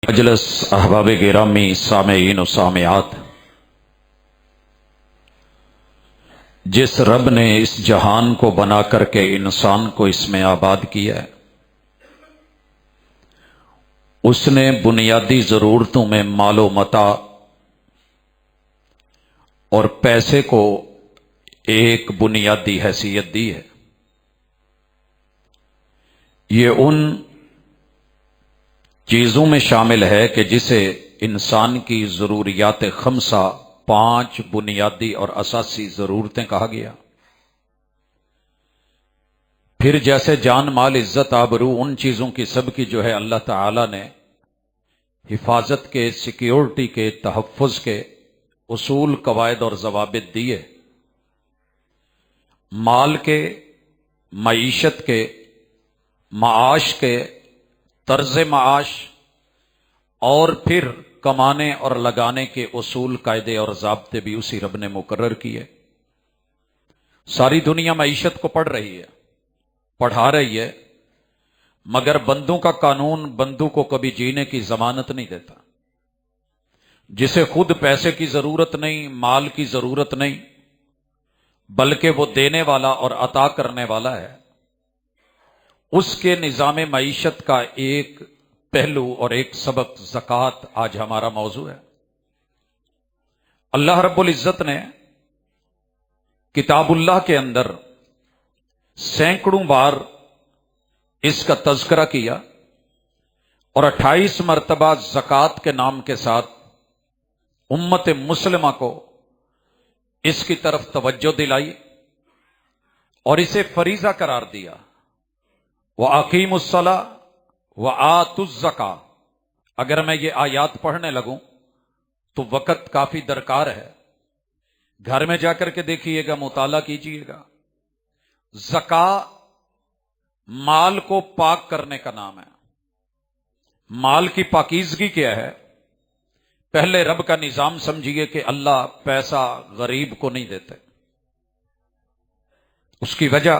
مجلس احباب گرامی سامعین و سامعات، جس رب نے اس جہان کو بنا کر کے انسان کو اس میں آباد کیا ہے، اس نے بنیادی ضرورتوں میں مال و متاع اور پیسے کو ایک بنیادی حیثیت دی ہے۔ یہ ان چیزوں میں شامل ہے کہ جسے انسان کی ضروریات خمسہ، 5 بنیادی اور اساسی ضرورتیں کہا گیا۔ پھر جیسے جان، مال، عزت، آبرو، ان چیزوں کی سب کی جو ہے اللہ تعالی نے حفاظت کے، سیکیورٹی کے، تحفظ کے اصول، قواعد اور ضوابط دیے۔ مال کے، معیشت کے، معاش کے، طرز معاش اور پھر کمانے اور لگانے کے اصول، قاعدے اور ضابطے بھی اسی رب نے مقرر کیے۔ ساری دنیا معیشت کو پڑھ رہی ہے، پڑھا رہی ہے، مگر بندوں کا قانون بندوں کو کبھی جینے کی ضمانت نہیں دیتا۔ جسے خود پیسے کی ضرورت نہیں، مال کی ضرورت نہیں، بلکہ وہ دینے والا اور عطا کرنے والا ہے، اس کے نظام معیشت کا ایک پہلو اور ایک سبق زکوٰۃ آج ہمارا موضوع ہے۔ اللہ رب العزت نے کتاب اللہ کے اندر سینکڑوں بار اس کا تذکرہ کیا اور 28 مرتبہ زکوٰۃ کے نام کے ساتھ امت مسلمہ کو اس کی طرف توجہ دلائی اور اسے فریضہ قرار دیا۔ وَأَقِيمُوا الصَّلَاةَ وَآتُوا الزَّكَاةَ۔ اگر میں یہ آیات پڑھنے لگوں تو وقت کافی درکار ہے، گھر میں جا کر کے دیکھیے گا، مطالعہ کیجئے گا۔ زکوٰۃ مال کو پاک کرنے کا نام ہے۔ مال کی پاکیزگی کیا ہے؟ پہلے رب کا نظام سمجھیے کہ اللہ پیسہ غریب کو نہیں دیتے۔ اس کی وجہ،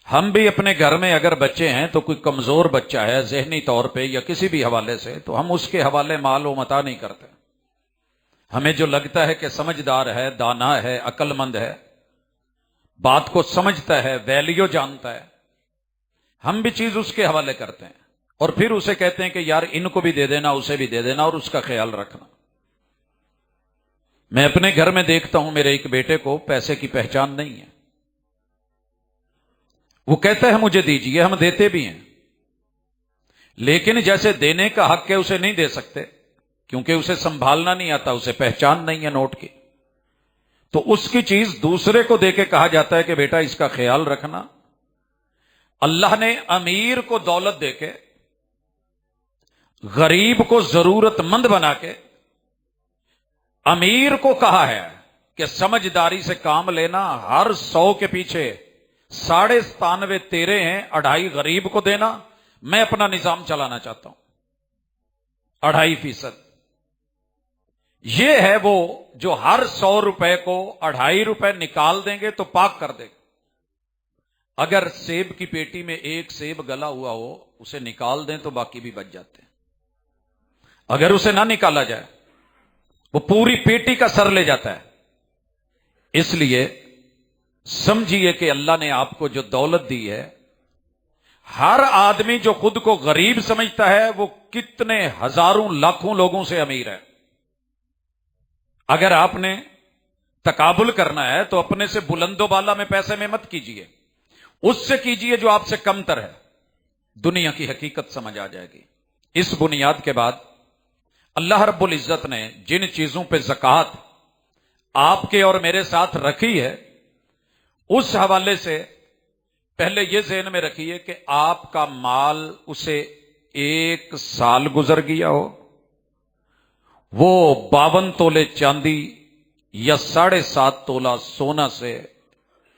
ہم بھی اپنے گھر میں اگر بچے ہیں تو کوئی کمزور بچہ ہے ذہنی طور پہ یا کسی بھی حوالے سے، تو ہم اس کے حوالے مال و متاع نہیں کرتے۔ ہمیں جو لگتا ہے کہ سمجھدار ہے، دانا ہے، عقل مند ہے، بات کو سمجھتا ہے، ویلیو جانتا ہے، ہم بھی چیز اس کے حوالے کرتے ہیں اور پھر اسے کہتے ہیں کہ یار ان کو بھی دے دینا، اسے بھی دے دینا اور اس کا خیال رکھنا۔ میں اپنے گھر میں دیکھتا ہوں، میرے ایک بیٹے کو پیسے کی پہچان نہیں ہے۔ وہ کہتا ہے مجھے دیجیے، ہم دیتے بھی ہیں، لیکن جیسے دینے کا حق ہے اسے نہیں دے سکتے، کیونکہ اسے سنبھالنا نہیں آتا، اسے پہچان نہیں ہے نوٹ کی۔ تو اس کی چیز دوسرے کو دے کے کہا جاتا ہے کہ بیٹا اس کا خیال رکھنا۔ اللہ نے امیر کو دولت دے کے، غریب کو ضرورت مند بنا کے، امیر کو کہا ہے کہ سمجھداری سے کام لینا، ہر 100 کے پیچھے 97.5 تیرے ہیں، 2.5 غریب کو دینا، میں اپنا نظام چلانا چاہتا ہوں۔ 2.5%۔ یہ ہے وہ جو ہر 100 روپے کو 2.5 روپے نکال دیں گے تو پاک کر دے گا۔ اگر سیب کی پیٹی میں ایک سیب گلا ہوا ہو، اسے نکال دیں تو باقی بھی بچ جاتے ہیں۔ اگر اسے نہ نکالا جائے وہ پوری پیٹی کا سر لے جاتا ہے۔ اس لیے سمجھیے کہ اللہ نے آپ کو جو دولت دی ہے، ہر آدمی جو خود کو غریب سمجھتا ہے وہ کتنے ہزاروں لاکھوں لوگوں سے امیر ہے۔ اگر آپ نے تقابل کرنا ہے تو اپنے سے بلند و بالا میں پیسے میں مت کیجیے، اس سے کیجیے جو آپ سے کم تر ہے، دنیا کی حقیقت سمجھ آ جائے گی۔ اس بنیاد کے بعد اللہ رب العزت نے جن چیزوں پہ زکوٰۃ آپ کے اور میرے ساتھ رکھی ہے، اس حوالے سے پہلے یہ ذہن میں رکھیے کہ آپ کا مال اسے 1 سال گزر گیا ہو، وہ 52 تولے چاندی یا 7.5 تولہ سونا سے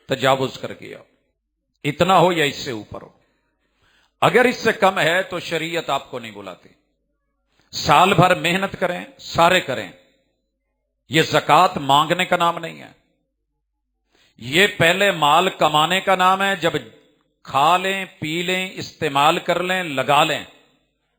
تجاوز کر گیا ہو، اتنا ہو یا اس سے اوپر ہو۔ اگر اس سے کم ہے تو شریعت آپ کو نہیں بلاتی۔ سال بھر محنت کریں، سارے کریں، یہ زکوٰۃ مانگنے کا نام نہیں ہے۔ یہ پہلے مال کمانے کا نام ہے، جب کھا لیں، پی لیں، استعمال کر لیں، لگا لیں،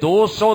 200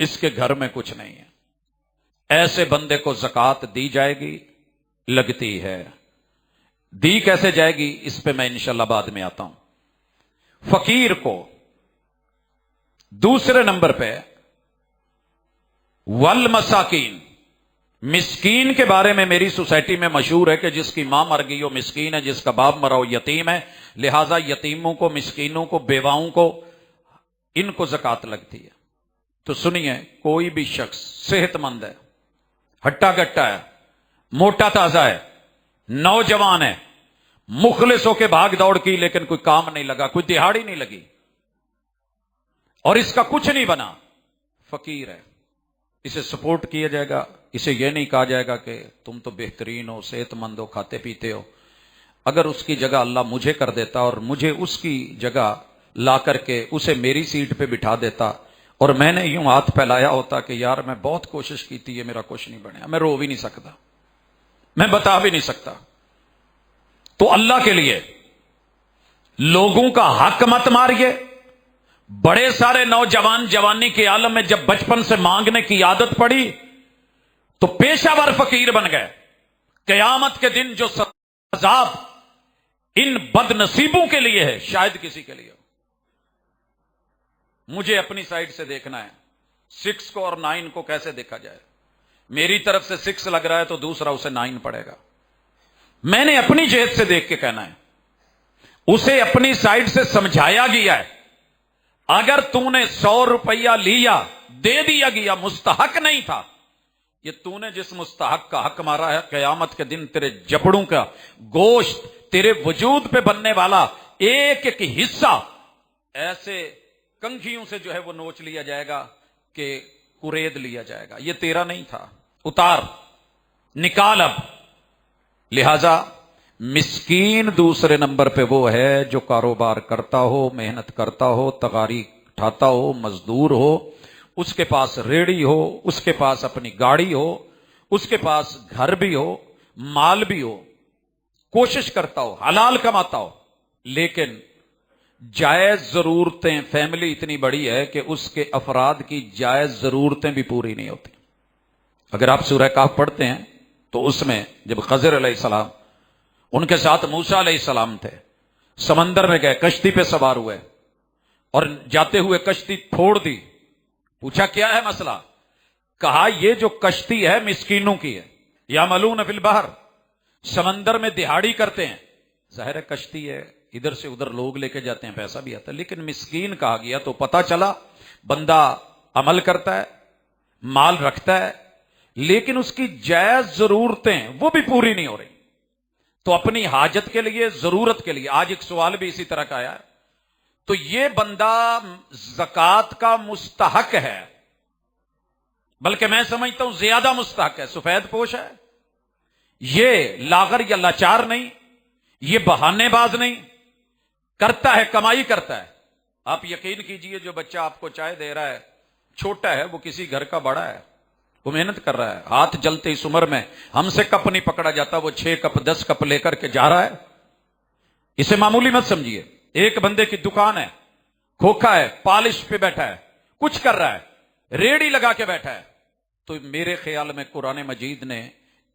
اس کے گھر میں کچھ نہیں ہے، ایسے بندے کو زکات دی جائے گی، لگتی ہے۔ دی کیسے جائے گی اس پہ میں انشاءاللہ بعد میں آتا ہوں۔ فقیر کو دوسرے نمبر پہ والمساکین، مسکین کے بارے میں میری سوسائٹی میں مشہور ہے کہ جس کی ماں مر گئی ہو مسکین ہے، جس کا باپ مرا ہو یتیم ہے، لہذا یتیموں کو، مسکینوں کو، بیواؤں کو، ان کو زکات لگتی ہے۔ تو سنیے، کوئی بھی شخص صحت مند ہے، ہٹا گٹا ہے، موٹا تازہ ہے، نوجوان ہے، مخلص ہو کے بھاگ دوڑ کی لیکن کوئی کام نہیں لگا، کوئی دہاڑی نہیں لگی اور اس کا کچھ نہیں بنا، فقیر ہے، اسے سپورٹ کیا جائے گا۔ اسے یہ نہیں کہا جائے گا کہ تم تو بہترین ہو، صحت مند ہو، کھاتے پیتے ہو، اگر اس کی جگہ اللہ مجھے کر دیتا اور مجھے اس کی جگہ لا کر کے اسے میری سیٹ پہ بٹھا دیتا اور میں نے یوں ہاتھ پھیلایا ہوتا کہ یار میں بہت کوشش کی تھی، یہ میرا کچھ نہیں بنیا، میں رو بھی نہیں سکتا، میں بتا بھی نہیں سکتا۔ تو اللہ کے لیے لوگوں کا حق مت ماریے۔ بڑے سارے نوجوان جوانی کے عالم میں جب بچپن سے مانگنے کی عادت پڑی تو پیشہ ور فقیر بن گئے۔ قیامت کے دن جو عذاب ان بد نصیبوں کے لیے ہے، شاید کسی کے لیے ہو۔ مجھے اپنی سائڈ سے دیکھنا ہے، 6 کو اور 9 کو کیسے دیکھا جائے۔ میری طرف سے 6 لگ رہا ہے تو دوسرا اسے 9 پڑے گا۔ میں نے اپنی جہت سے دیکھ کے کہنا ہے، اسے اپنی سائڈ سے سمجھایا گیا ہے، اگر تو نے 100 روپیہ لیا، دے دیا گیا، مستحق نہیں تھا، یہ تو نے جس مستحق کا حق مارا ہے، قیامت کے دن تیرے جبڑوں کا گوشت، تیرے وجود پہ بننے والا ایک ایک حصہ ایسے کنگھیوں سے جو ہے وہ نوچ لیا جائے گا کہ کرید لیا جائے گا، یہ تیرا نہیں تھا، اتار، نکال اب۔ لہذا مسکین دوسرے نمبر پہ وہ ہے جو کاروبار کرتا ہو، محنت کرتا ہو، تغاری اٹھاتا ہو، مزدور ہو، اس کے پاس ریڑھی ہو، اس کے پاس اپنی گاڑی ہو، اس کے پاس گھر بھی ہو، مال بھی ہو، کوشش کرتا ہو، حلال کماتا ہو، لیکن جائز ضرورتیں، فیملی اتنی بڑی ہے کہ اس کے افراد کی جائز ضرورتیں بھی پوری نہیں ہوتی۔ اگر آپ سورہ کہف پڑھتے ہیں تو اس میں جب خضر علیہ السلام ان کے ساتھ موسیٰ علیہ السلام تھے، سمندر میں گئے، کشتی پہ سوار ہوئے اور جاتے ہوئے کشتی پھوڑ دی، پوچھا کیا ہے مسئلہ؟ کہا یہ جو کشتی ہے مسکینوں کی ہے، یعملون فی البحر، سمندر میں دہاڑی کرتے ہیں، ظاہر ہے کشتی ہے، ادھر سے ادھر لوگ لے کے جاتے ہیں، پیسہ بھی آتا ہے، لیکن مسکین کہا گیا تو پتا چلا بندہ عمل کرتا ہے، مال رکھتا ہے، لیکن اس کی جائز ضرورتیں وہ بھی پوری نہیں ہو رہی، تو اپنی حاجت کے لیے، ضرورت کے لیے، آج ایک سوال بھی اسی طرح کا آیا ہے، تو یہ بندہ زکوٰۃ کا مستحق ہے، بلکہ میں سمجھتا ہوں زیادہ مستحق ہے، سفید پوش ہے، یہ لاغر یا لاچار نہیں، یہ بہانے باز نہیں، کرتا ہے، کمائی کرتا ہے۔ آپ یقین کیجئے جو بچہ آپ کو چائے دے رہا ہے، چھوٹا ہے، وہ کسی گھر کا بڑا ہے، وہ محنت کر رہا ہے، ہاتھ جلتے اس عمر میں ہم سے کپ نہیں پکڑا جاتا، وہ 6 کپ 10 کپ لے کر کے جا رہا ہے، اسے معمولی مت سمجھیے۔ ایک بندے کی دکان ہے، کھوکھا ہے، پالش پہ بیٹھا ہے، کچھ کر رہا ہے، ریڑھی لگا کے بیٹھا ہے، تو میرے خیال میں قرآن مجید نے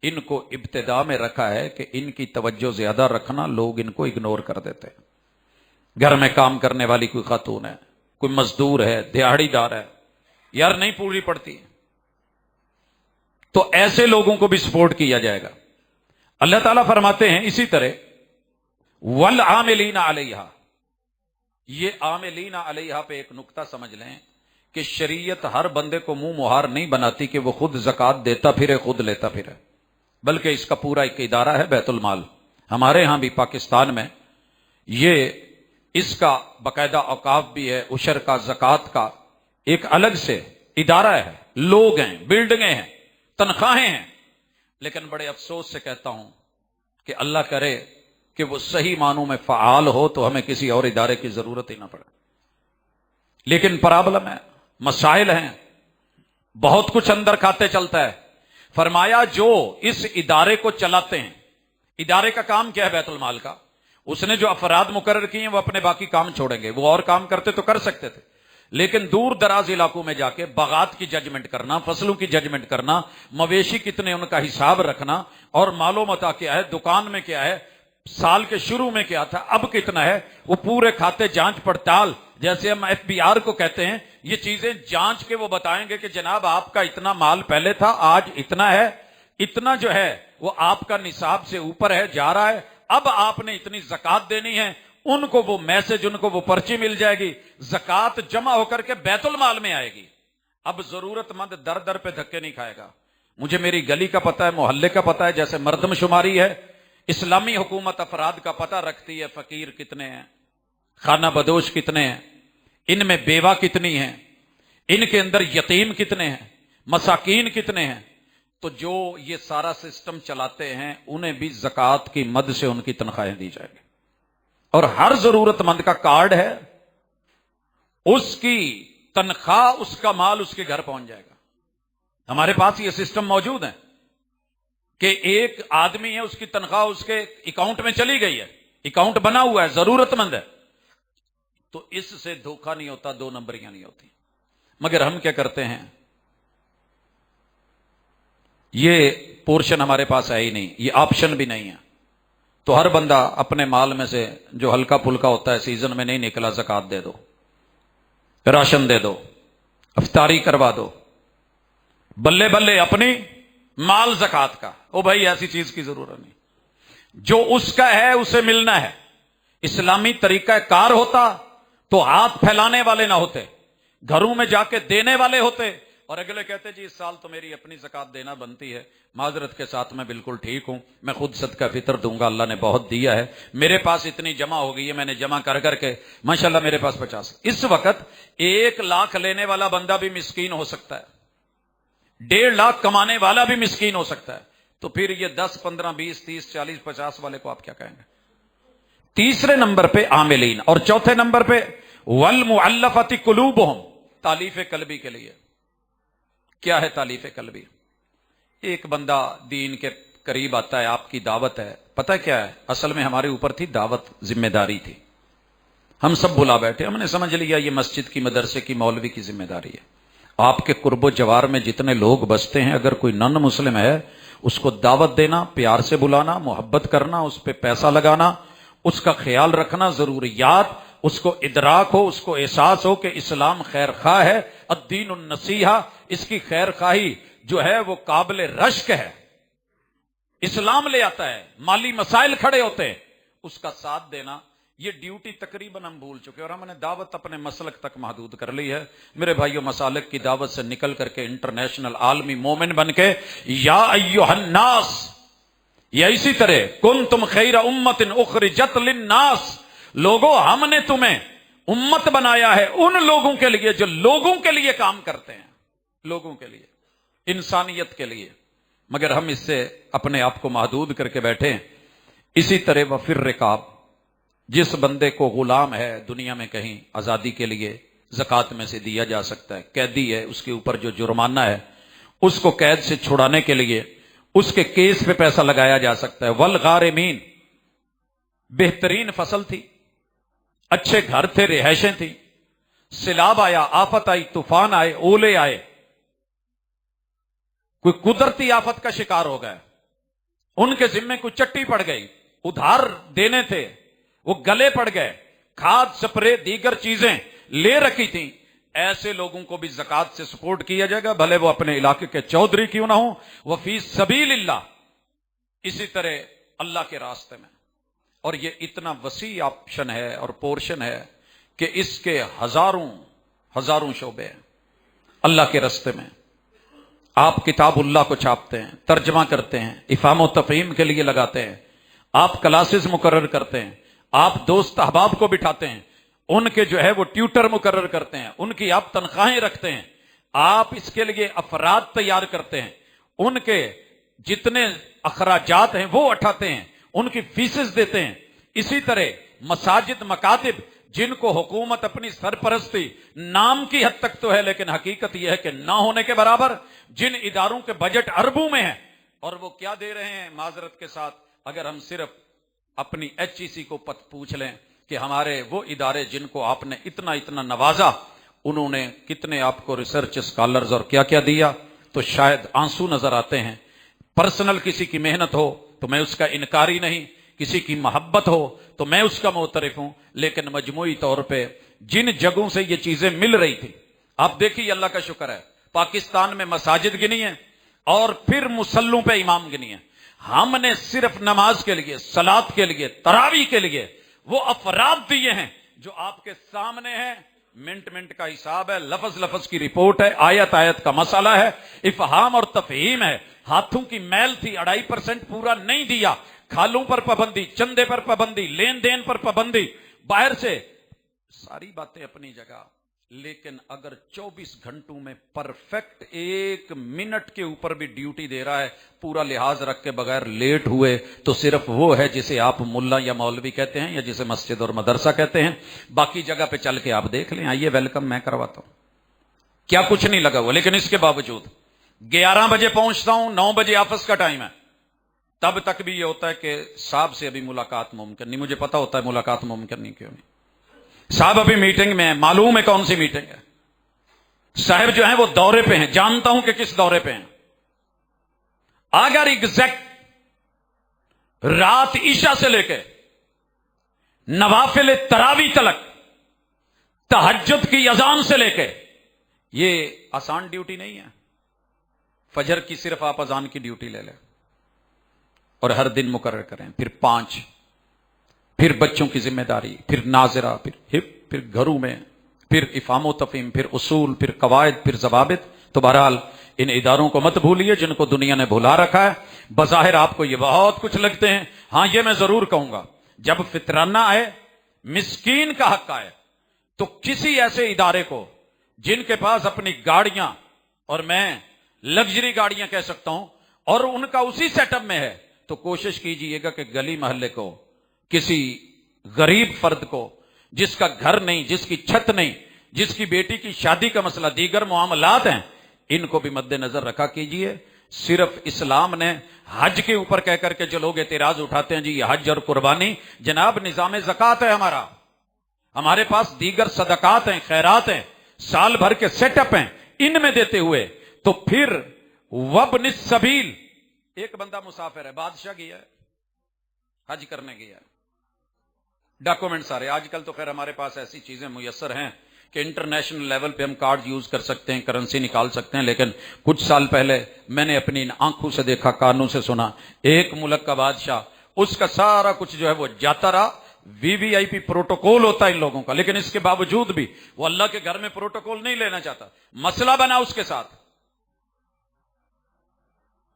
ان کو ابتدا میں رکھا ہے کہ ان کی توجہ زیادہ رکھنا، لوگ ان کو اگنور کر دیتے ہیں۔ گھر میں کام کرنے والی کوئی خاتون ہے، کوئی مزدور ہے، دیہڑی دار ہے، یار نہیں پوری پڑتی، تو ایسے لوگوں کو بھی سپورٹ کیا جائے گا۔ اللہ تعالیٰ فرماتے ہیں اسی طرح والعاملین علیہا، یہ عاملین علیہا پہ ایک نقطہ سمجھ لیں کہ شریعت ہر بندے کو منہ مہار نہیں بناتی کہ وہ خود زکوٰۃ دیتا پھرے، خود لیتا پھرے، بلکہ اس کا پورا ایک ادارہ ہے بیت المال۔ ہمارے ہاں بھی پاکستان میں یہ اس کا باقاعدہ اوقاف بھی ہے، عشر کا، زکوٰۃ کا ایک الگ سے ادارہ ہے، لوگ ہیں، بلڈنگیں ہیں، تنخواہیں ہیں، لیکن بڑے افسوس سے کہتا ہوں کہ اللہ کرے کہ وہ صحیح معنوں میں فعال ہو تو ہمیں کسی اور ادارے کی ضرورت ہی نہ پڑے، لیکن پرابلم ہے، مسائل ہیں، بہت کچھ اندر کھاتے چلتا ہے۔ فرمایا جو اس ادارے کو چلاتے ہیں، ادارے کا کام کیا ہے بیت المال کا، اس نے جو افراد مقرر کیے ہیں وہ اپنے باقی کام چھوڑیں گے، وہ اور کام کرتے تو کر سکتے تھے، لیکن دور دراز علاقوں میں جا کے باغات کی ججمنٹ کرنا، فصلوں کی ججمنٹ کرنا، مویشی کتنے ان کا حساب رکھنا، اور مال و متاع کیا ہے، دکان میں کیا ہے، سال کے شروع میں کیا تھا، اب کتنا ہے، وہ پورے کھاتے جانچ پڑتال، جیسے ہم FBR کو کہتے ہیں، یہ چیزیں جانچ کے وہ بتائیں گے کہ جناب آپ کا اتنا مال پہلے تھا، آج اتنا ہے، اتنا جو ہے وہ آپ کا نصاب سے اوپر ہے، جا رہا ہے، اب آپ نے اتنی زکات دینی ہے، ان کو وہ میسج، ان کو وہ پرچی مل جائے گی، زکات جمع ہو کر کے بیت المال میں آئے گی۔ اب ضرورت مند در در پہ دھکے نہیں کھائے گا، مجھے میری گلی کا پتہ ہے، محلے کا پتہ ہے، جیسے مردم شماری ہے، اسلامی حکومت افراد کا پتہ رکھتی ہے، فقیر کتنے ہیں، خانہ بدوش کتنے ہیں، ان میں بیوہ کتنی ہیں، ان کے اندر یتیم کتنے ہیں، مساکین کتنے ہیں، تو جو یہ سارا سسٹم چلاتے ہیں انہیں بھی زکوٰۃ کی مد سے ان کی تنخواہیں دی جائیں گی، اور ہر ضرورت مند کا کارڈ ہے، اس کی تنخواہ، اس کا مال اس کے گھر پہنچ جائے گا۔ ہمارے پاس یہ سسٹم موجود ہے کہ ایک آدمی ہے، اس کی تنخواہ اس کے اکاؤنٹ میں چلی گئی ہے، اکاؤنٹ بنا ہوا ہے، ضرورت مند ہے، تو اس سے دھوکہ نہیں ہوتا، دو نمبریاں نہیں ہوتی۔ مگر ہم کیا کرتے ہیں، یہ پورشن ہمارے پاس ہے ہی نہیں، یہ آپشن بھی نہیں ہے، تو ہر بندہ اپنے مال میں سے جو ہلکا پھلکا ہوتا ہے، سیزن میں نہیں نکلا، زکوٰۃ دے دو، راشن دے دو، افطاری کروا دو، بلے بلے اپنی مال زکوٰۃ کا۔ او بھائی ایسی چیز کی ضرورت نہیں، جو اس کا ہے اسے ملنا ہے۔ اسلامی طریقہ کار ہوتا تو ہاتھ پھیلانے والے نہ ہوتے، گھروں میں جا کے دینے والے ہوتے، اور اگلے کہتے جی اس سال تو میری اپنی زکوٰۃ دینا بنتی ہے، معذرت کے ساتھ میں بالکل ٹھیک ہوں، میں خود صدقہ فطر دوں گا، اللہ نے بہت دیا ہے، میرے پاس اتنی جمع ہو گئی ہے، میں نے جمع کر کر کے ماشاءاللہ میرے پاس 50۔ اس وقت 1 لاکھ لینے والا بندہ بھی مسکین ہو سکتا ہے، 1.5 لاکھ کمانے والا بھی مسکین ہو سکتا ہے، تو پھر یہ 10 15 20 30 40 50 والے کو آپ کیا کہیں گے؟ تیسرے نمبر پہ عاملین، اور چوتھے نمبر پہ والمؤلفۃ قلوبہم، تالیف قلبی کے لیے۔ کیا ہے تالیف قلبی؟ ایک بندہ دین کے قریب آتا ہے، آپ کی دعوت ہے، پتہ کیا ہے، اصل میں ہمارے اوپر تھی دعوت، ذمہ داری تھی، ہم سب بلا بیٹھے، ہم نے سمجھ لیا یہ مسجد کی، مدرسے کی، مولوی کی ذمہ داری ہے۔ آپ کے قرب و جوار میں جتنے لوگ بستے ہیں، اگر کوئی نن مسلم ہے، اس کو دعوت دینا، پیار سے بلانا، محبت کرنا، اس پہ پیسہ لگانا، اس کا خیال رکھنا، ضروریات اس کو ادراک ہو، اس کو احساس ہو کہ اسلام خیر خواہ ہے، الدین النصیحہ، اس کی خیر خواہی جو ہے وہ قابل رشک ہے، اسلام لے آتا ہے، مالی مسائل کھڑے ہوتے ہیں، اس کا ساتھ دینا، یہ ڈیوٹی تقریباً ہم بھول چکے، اور ہم نے دعوت اپنے مسلک تک محدود کر لی ہے۔ میرے بھائیو، مسالک کی دعوت سے نکل کر کے انٹرنیشنل عالمی مومن بن کے، یا ایھا الناس، یا اسی طرح کنتم خیر امت اخرجت للناس، لوگوں ہم نے تمہیں امت بنایا ہے ان لوگوں کے لیے جو لوگوں کے لیے کام کرتے ہیں، لوگوں کے لیے، انسانیت کے لیے، مگر ہم اس سے اپنے آپ کو محدود کر کے بیٹھے ہیں۔ اسی طرح وفر رقاب، جس بندے کو غلام ہے دنیا میں کہیں آزادی کے لیے زکوٰۃ میں سے دیا جا سکتا ہے، قیدی ہے، اس کے اوپر جو جرمانہ ہے اس کو قید سے چھڑانے کے لیے اس کے کیس پہ پیسہ لگایا جا سکتا ہے۔ والغارمین، بہترین فصل تھی، اچھے گھر تھے، رہائشیں تھیں، سیلاب آیا، آفت آئی، طوفان آئے، اولے آئے، کوئی قدرتی آفت کا شکار ہو گئے، ان کے ذمے کوئی چٹی پڑ گئی، ادھار دینے تھے وہ گلے پڑ گئے، کھاد سپرے دیگر چیزیں لے رکھی تھیں، ایسے لوگوں کو بھی زکوٰۃ سے سپورٹ کیا جائے گا، بھلے وہ اپنے علاقے کے چودھری کیوں نہ ہوں، وفی سبیل اللہ، اسی طرح اللہ کے راستے میں۔ اور یہ اتنا وسیع آپشن ہے اور پورشن ہے کہ اس کے ہزاروں شعبے ہیں اللہ کے راستے میں۔ آپ کتاب اللہ کو چھاپتے ہیں، ترجمہ کرتے ہیں، افہام و تفہیم کے لیے لگاتے ہیں، آپ کلاسز مقرر کرتے ہیں، آپ دوست احباب کو بٹھاتے ہیں، ان کے جو ہے وہ ٹیوٹر مقرر کرتے ہیں، ان کی آپ تنخواہیں رکھتے ہیں، آپ اس کے لیے افراد تیار کرتے ہیں، ان کے جتنے اخراجات ہیں وہ اٹھاتے ہیں، ان کی فیسز دیتے ہیں۔ اسی طرح مساجد، مکاتب، جن کو حکومت اپنی سرپرستی نام کی حد تک تو ہے لیکن حقیقت یہ ہے کہ نہ ہونے کے برابر، جن اداروں کے بجٹ اربوں میں ہیں، اور وہ کیا دے رہے ہیں، معذرت کے ساتھ اگر ہم صرف اپنی HEC کو پوچھ لیں کہ ہمارے وہ ادارے جن کو آپ نے اتنا نوازا، انہوں نے کتنے آپ کو ریسرچ اسکالرز اور کیا کیا دیا، تو شاید آنسو نظر آتے ہیں۔ پرسنل کسی کی محنت ہو تو میں اس کا انکاری نہیں، کسی کی محبت ہو تو میں اس کا معترف ہوں، لیکن مجموعی طور پہ جن جگہوں سے یہ چیزیں مل رہی تھی، آپ دیکھیے اللہ کا شکر ہے پاکستان میں مساجد گنی ہیں اور پھر مسلوں پہ امام گنی ہیں۔ ہم نے صرف نماز کے لیے، صلاۃ کے لیے، تراویح کے لیے وہ افراد دیے ہیں جو آپ کے سامنے ہیں، منٹ منٹ کا حساب ہے، لفظ لفظ کی رپورٹ ہے، آیت آیت کا مسئلہ ہے، افہام اور تفہیم ہے۔ ہاتھوں کی میل تھی، 2.5% پورا نہیں دیا، کھالوں پر پابندی، چندے پر پابندی، لین دین پر پابندی، باہر سے ساری باتیں اپنی جگہ، لیکن اگر 24 گھنٹوں میں پرفیکٹ 1 منٹ کے اوپر بھی ڈیوٹی دے رہا ہے پورا لحاظ رکھ کے بغیر لیٹ ہوئے، تو صرف وہ ہے جسے آپ ملا یا مولوی کہتے ہیں یا جسے مسجد اور مدرسہ کہتے ہیں۔ باقی جگہ پہ چل کے آپ دیکھ لیں، آئیے ویلکم میں کرواتا ہوں، کیا کچھ نہیں لگا ہوا، لیکن اس کے باوجود 11 بجے پہنچتا ہوں، 9 بجے آفس کا ٹائم ہے، تب تک بھی یہ ہوتا ہے کہ صاحب سے ابھی ملاقات ممکن نہیں، مجھے پتا ہوتا ہے ملاقات ممکن نہیں، کیوں نہیں، صاحب ابھی میٹنگ میں ہیں، معلوم ہے کون سی میٹنگ ہے، صاحب جو ہیں وہ دورے پہ ہیں، جانتا ہوں کہ کس دورے پہ ہیں۔ اگر ایگزیکٹ رات عشاء سے لے کے نوافل تراویح تلک، تہجد کی اذان سے لے کے، یہ آسان ڈیوٹی نہیں ہے، فجر کی صرف آپ اذان کی ڈیوٹی لے لیں اور ہر دن مقرر کریں، پھر 5، پھر بچوں کی ذمہ داری، پھر ناظرہ، پھر گھروں میں، پھر افہام و تفہیم، پھر اصول، پھر قواعد، پھر ضوابط۔ تو بہرحال ان اداروں کو مت بھولیے جن کو دنیا نے بھلا رکھا ہے۔ بظاہر آپ کو یہ بہت کچھ لگتے ہیں، ہاں یہ میں ضرور کہوں گا، جب فطرانہ آئے، مسکین کا حق آئے، تو کسی ایسے ادارے کو جن کے پاس اپنی گاڑیاں، اور میں لگژری گاڑیاں کہہ سکتا ہوں، اور ان کا اسی سیٹ اپ میں ہے، تو کوشش کیجئے گا کہ گلی محلے کو، کسی غریب فرد کو جس کا گھر نہیں، جس کی چھت نہیں، جس کی بیٹی کی شادی کا مسئلہ، دیگر معاملات ہیں، ان کو بھی مد نظر رکھا کیجئے۔ صرف اسلام نے حج کے اوپر کہہ کر کے جو لوگ اعتراض اٹھاتے ہیں جی یہ حج اور قربانی، جناب نظام زکوٰۃ ہے ہمارے پاس دیگر صدقات ہیں، خیرات ہیں، سال بھر کے سیٹ اپ ہیں، ان میں دیتے ہوئے تو پھر وابن السبیل، ایک بندہ مسافر ہے، بادشاہ گیا ہے، حج کرنے گیا ہے، ڈاکومنٹ سارے، آج کل تو خیر ہمارے پاس ایسی چیزیں میسر ہیں کہ انٹرنیشنل لیول پہ ہم کارڈ یوز کر سکتے ہیں، کرنسی نکال سکتے ہیں، لیکن کچھ سال پہلے میں نے اپنی آنکھوں سے دیکھا، کانوں سے سنا، ایک ملک کا بادشاہ، اس کا سارا کچھ جو ہے وہ جاتا رہا، VVIP پروٹوکول ہوتا ہے ان لوگوں کا، لیکن اس کے باوجود بھی وہ اللہ کے گھر میں پروٹوکول نہیں لینا چاہتا، مسئلہ بنا اس کے ساتھ،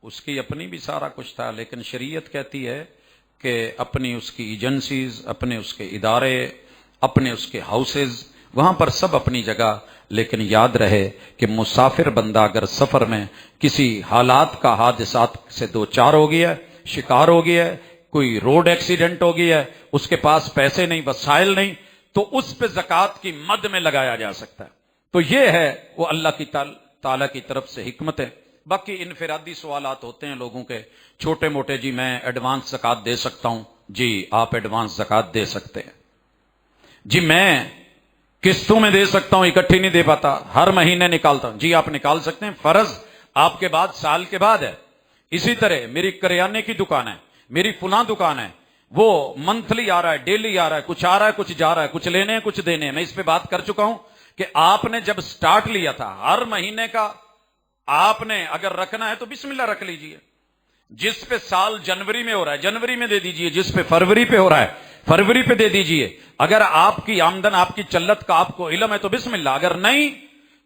اس کی اپنی بھی سارا کچھ تھا، لیکن شریعت کہتی ہے کہ اپنی اس کی ایجنسیز، اپنے اس کے ادارے، اپنے اس کے ہاؤسز، وہاں پر سب اپنی جگہ، لیکن یاد رہے کہ مسافر بندہ اگر سفر میں کسی حالات کا حادثات سے دوچار ہو گیا ہے، شکار ہو گیا ہے، کوئی روڈ ایکسیڈنٹ ہو گیا ہے، اس کے پاس پیسے نہیں، وسائل نہیں، تو اس پہ زکوٰۃ کی مد میں لگایا جا سکتا ہے۔ تو یہ ہے وہ اللہ کی تعالیٰ کی طرف سے حکمت ہے۔ باقی انفرادی سوالات ہوتے ہیں لوگوں کے چھوٹے موٹے، جی میں ایڈوانس زکوٰۃ دے سکتا ہوں، جی آپ ایڈوانس زکوٰۃ دے سکتے ہیں، جی میں قسطوں میں دے سکتا ہوں، اکٹھی نہیں دے پاتا، ہر مہینے نکالتا ہوں، جی آپ نکال سکتے ہیں، فرض آپ کے بعد سال کے بعد ہے۔ اسی طرح میری کریانے کی دکان ہے، میری فلاں دکان ہے، وہ منتھلی آ رہا ہے، ڈیلی آ رہا ہے، کچھ آ رہا ہے، کچھ جا رہا ہے، کچھ لینے ہیں، کچھ دینے ہیں۔ میں اس پہ بات کر چکا ہوں کہ آپ نے جب سٹارٹ لیا تھا، ہر مہینے کا آپ نے اگر رکھنا ہے تو بسم اللہ رکھ لیجئے، جس پہ سال جنوری میں ہو رہا ہے جنوری میں دے دیجئے، جس پہ فروری پہ ہو رہا ہے فروری پہ دے دیجئے، اگر آپ کی آمدن، آپ کی چلت کا آپ کو علم ہے تو بسم اللہ، اگر نہیں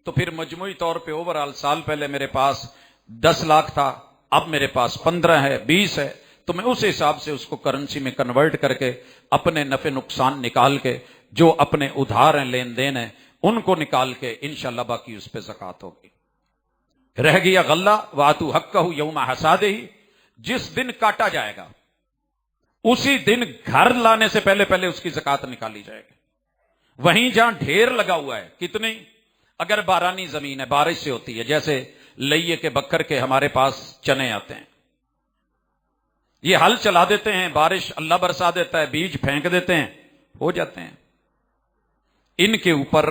تو پھر مجموعی طور پہ اوورآل سال پہلے میرے پاس 10 لاکھ تھا، اب میرے پاس 15 ہے، 20 ہے، تو میں اس حساب سے اس کو کرنسی میں کنورٹ کر کے اپنے نفع نقصان نکال کے، جو اپنے ادھار ہیں، لین دین ہیں، ان کو نکال کے انشاءاللہ باقی اس پہ زکوٰۃ ہوگی۔ رہ گیا غلہ، وآتوا حقہ یوم حصادہ، جس دن کاٹا جائے گا اسی دن گھر لانے سے پہلے پہلے اس کی زکوٰۃ نکالی جائے گی۔ وہیں جہاں ڈھیر لگا ہوا ہے، کتنی، اگر بارانی زمین ہے، بارش سے ہوتی ہے، جیسے لئیے کے بکر کے ہمارے پاس چنے آتے ہیں، یہ ہل چلا دیتے ہیں، بارش اللہ برسا دیتا ہے، بیج پھینک دیتے ہیں، ہو جاتے ہیں، ان کے اوپر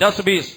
10-20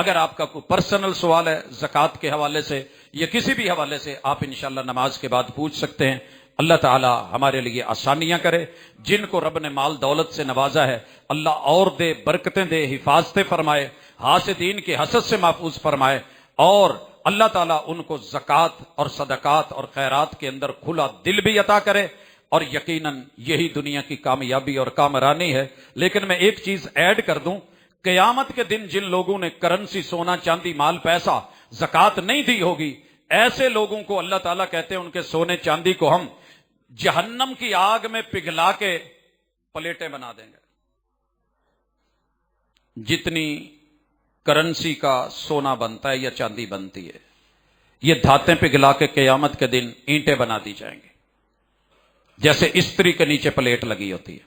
اگر آپ کا کوئی پرسنل سوال ہے زکوٰۃ کے حوالے سے یا کسی بھی حوالے سے، آپ انشاءاللہ نماز کے بعد پوچھ سکتے ہیں۔ اللہ تعالی ہمارے لیے آسانیاں کرے، جن کو رب نے مال دولت سے نوازا ہے اللہ اور دے، برکتیں دے، حفاظتیں فرمائے، حاسدین کی حسد سے محفوظ فرمائے، اور اللہ تعالیٰ ان کو زکوٰۃ اور صدقات اور خیرات کے اندر کھلا دل بھی عطا کرے، اور یقیناً یہی دنیا کی کامیابی اور کامرانی ہے۔ لیکن میں ایک چیز ایڈ کر دوں، قیامت کے دن جن لوگوں نے کرنسی، سونا چاندی، مال پیسہ، زکوٰۃ نہیں دی ہوگی، ایسے لوگوں کو اللہ تعالیٰ کہتے ہیں ان کے سونے چاندی کو ہم جہنم کی آگ میں پگھلا کے پلیٹیں بنا دیں گے۔ جتنی کرنسی کا سونا بنتا ہے یا چاندی بنتی ہے، یہ دھاتیں پگھلا کے قیامت کے دن اینٹیں بنا دی جائیں گے، جیسے استری کے نیچے پلیٹ لگی ہوتی ہے۔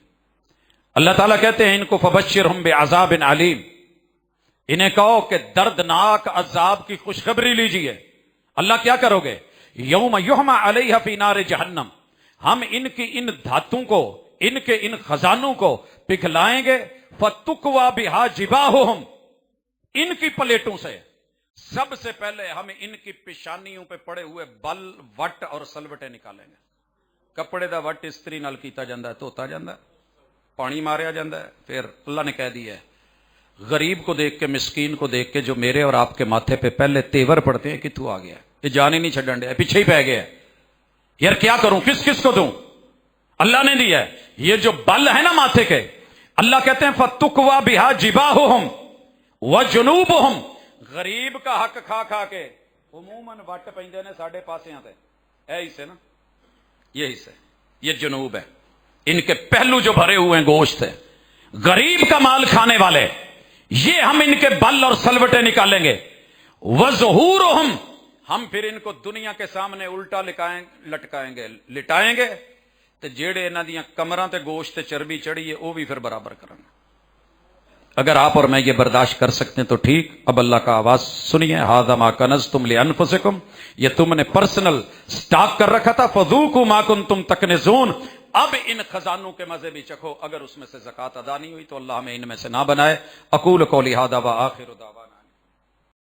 اللہ تعالیٰ کہتے ہیں ان کو فبشرہم بعذاب علیم، انہیں کہو کہ دردناک عذاب کی خوشخبری لیجئے۔ اللہ کیا کرو گے؟ یوم یحمى علیہ فی نار جہنم، ہم ان کی ان دھاتوں کو، ان کے ان خزانوں کو پگھلائیں گے، فتکوی بہا جباہہم، ان کی پلیٹوں سے سب سے پہلے ہم ان کی پیشانیوں پہ پڑے ہوئے بل، وٹ اور سلوٹے نکالیں گے۔ کپڑے دا وٹ استری نال کیتا جاندہ ہے، دھوتا جاندہ ہے، پانی ماریا جاندہ ہے، پھر اللہ نے کہہ دیا ہے غریب کو دیکھ کے، مسکین کو دیکھ کے جو میرے اور آپ کے ماتھے پہ پہلے تیور پڑتے ہیں، کتوں آ گیا ہے، یہ جان ہی نہیں چھڈن دیا، پیچھے ہی پہ گیا ہے، یار کیا کروں، کس کس کو دوں؟ اللہ نے دیا ہے۔ یہ جو بل ہے نا ماتھے کے، اللہ کہتے ہیں فَتُقْوَى بِهَا جِبَاهُهُمْ وَجُنُوبُهُمْ، غریب کا حق کھا کھا کے عموماً وٹ پیندے نے ساڑھے پاسیاں تے، اے حصے نا، یہ حصے، یہ جنوب ہے، ان کے پہلو جو بھرے ہوئے ہیں گوشت ہے، غریب کا مال کھانے والے، یہ ہم ان کے بل اور سلوٹے نکالیں گے۔ وَظُهُورُهُمْ، ہم پھر ان کو دنیا کے سامنے الٹا لٹکائیں گے، لٹائیں گے، تے جیڑے انہاں دیاں کمراں تے گوشت تے چربی چڑھی ہے وہ بھی پھر برابر کریں گے۔ اگر آپ اور میں یہ برداشت کر سکتے ہیں تو ٹھیک۔ اب اللہ کا آواز سنیے، ھذا ما کنزتم لانفسکم، یہ تم نے پرسنل سٹاک کر رکھا تھا، فذوقوا ما کنتم تکنزون، اب ان خزانوں کے مزے بھی چکھو۔ اگر اس میں سے زکوٰۃ ادا نہیں ہوئی تو اللہ ہمیں ان میں سے نہ بنائے۔ اقول قولی ھذا وآخر دعوانا